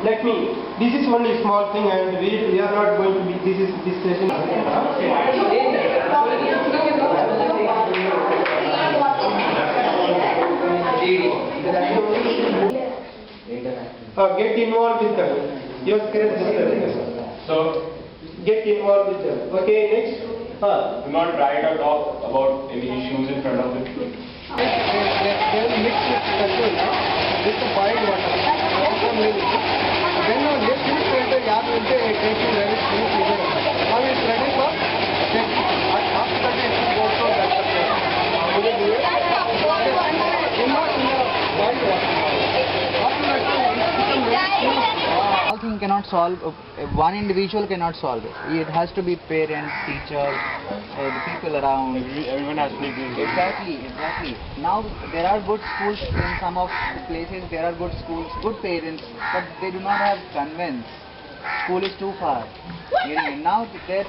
let me, this is only small thing and we are not going to be, this session. Get involved with them. Your so get involved with them. Okay, next. Do not write or talk about any issues in front of them. They will mix with petrol with the boiled water. Then now this filter yaar will take you very smoothly. Now it's ready for check. After that it will go to that place. Will you do it? In the boiled water. After that all thing cannot solve, one individual cannot solve it. It has to be parents, teachers, the people around. Everyone has to be doing it. Exactly. Now there are good schools in some of the places, there are good schools, good parents, but they do not have convents. School is too far. Now there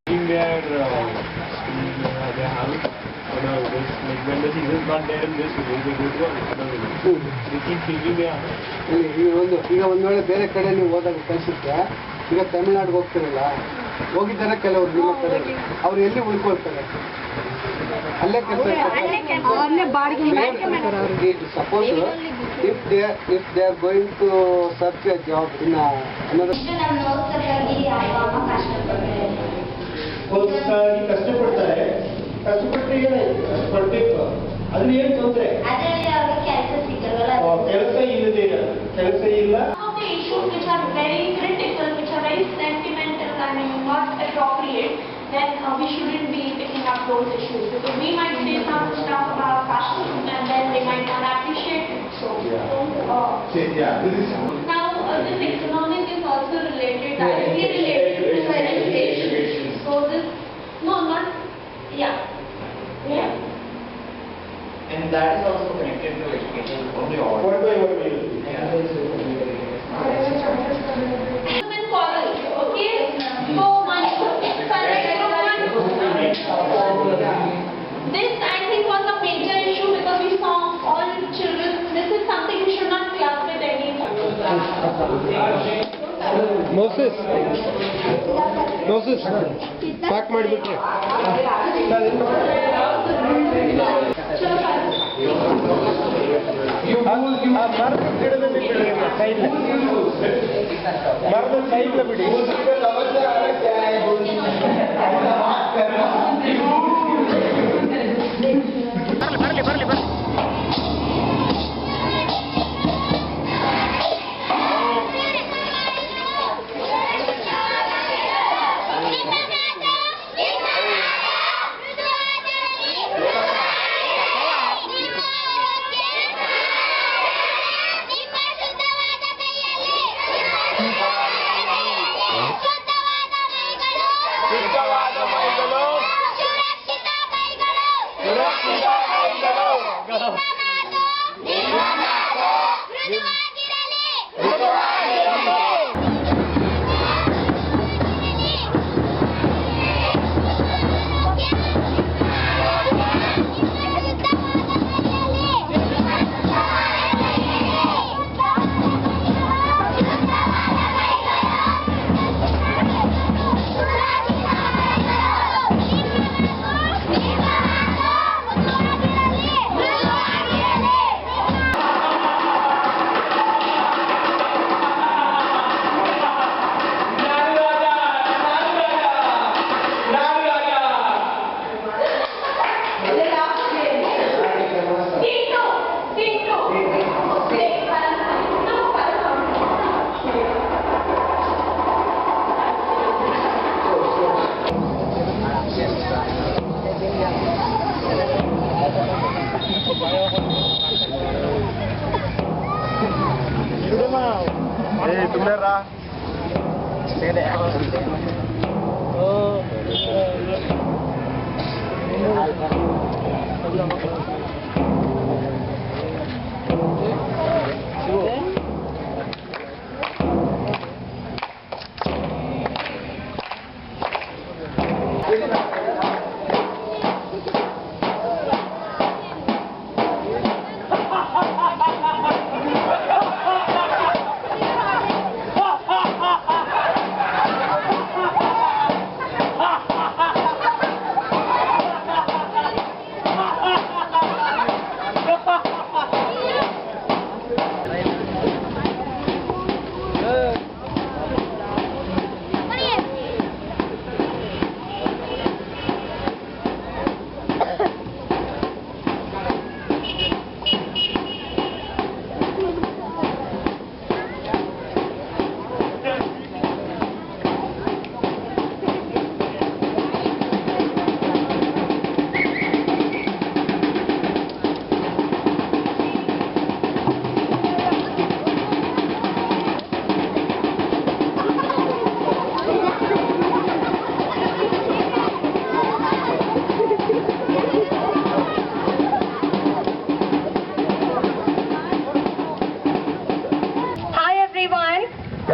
In their house, when the season is not there in this village, they go to another village. They keep changing their house. ಈಗ ಒಂದು ವೇಳೆ ಬೇರೆ ಕಡೆ ನೀವು ಹೋದಾಗ ಕೆಲಸಕ್ಕೆ ಈಗ ತಮಿಳ್ನಾಡಿಗೆ ಹೋಗ್ತಿರಲ್ಲ ಹೋಗಿದ್ದಾರೆ ಕೆಲವರು ನಿಮ್ಮ ಕಡೆ ಅವ್ರು ಎಲ್ಲಿ ಉಳ್ಕೊಳ್ತಾರೆ ಅಲ್ಲೇ ಕೆಲಸ ಬಾಡಿಗೆ suppose if they are going to search a job in ಅನ್ನೋದು ಕಷ್ಟಪಡ್ತಾರೆ ಕಷ್ಟಪಡಬೇಕು ಅದ್ರಲ್ಲಿ ಏನು ತೊಂದರೆ ಕೆಲಸ ಇಲ್ಲದೆ ಕೆಲಸ ಇಲ್ಲ issues which are very critical, which are very sentimental and not appropriate, then we shouldn't be picking up those issues because we might say some stuff about fashion and then they might not appreciate it. So, now this economic is also related, directly related to education. So this, no, not, yeah. and that is also connected to education. Been college, okay? So much correct. This I think was a major issue because we saw all children. This is something we should not club with anymore. Moses, pack ಮಾಡಿಬಿಟ್ರೆ ಮರದ ಗಿಡದಲ್ಲಿ ಬಿಡಿ ಮರದ ಸೈಡ್ಲ ಬಿಡಿ ಬರ್ಲಿ तुमने रहा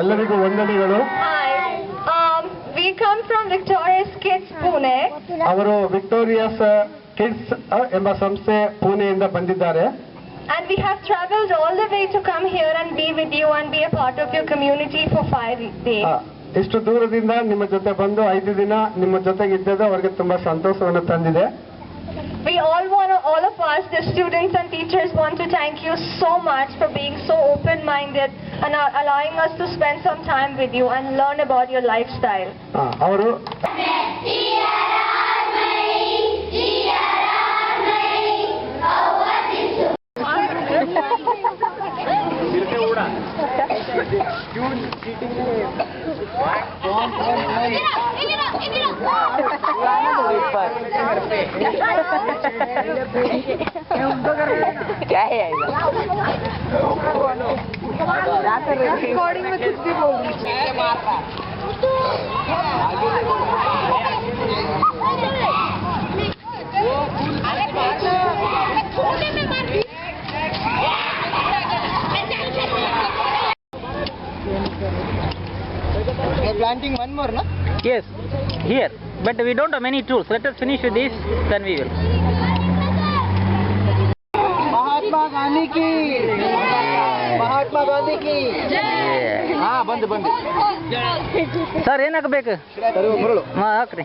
ಎಲ್ಲರಿಗೂ ವಂದನೆಗಳು. Hi. We come from Victoria's Kids Pune. ಅವರು ವಿಕ್ಟೋರಿಯಸ್ ಕಿಡ್ಸ್ ಎಂಬ ಸಂಸ್ಥೆ ಪುಣೆಯಿಂದ ಬಂದಿದ್ದಾರೆ. And we have traveled all the way to come here and be with you and be a part of your community for 5 days. ಇಷ್ಟು ದೂರದಿಂದ ನಿಮ್ಮ ಜೊತೆ ಬಂದು 5 ದಿನ ನಿಮ್ಮ ಜೊತೆಗೆ ಇದ್ದದ್ದು ಅವರಿಗೆ ತುಂಬಾ ಸಂತೋಷವನ್ನು ತಂದಿದೆ. We all of us, the students and teachers, want to thank you so much for being so open-minded and allowing us to spend some time with you and learn about your lifestyle. ಅವರು क्या है Recording में कुछ भी बोल planting one more, no? Yes, here. But we don't have many tools. Let us finish with this, then we will. Mahatma Gandhi की हाँ बंद ಸರ್ ಏನಾಗಬೇಕು ಹಾಕ್ರಿ.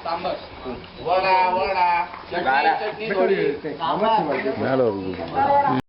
सांबर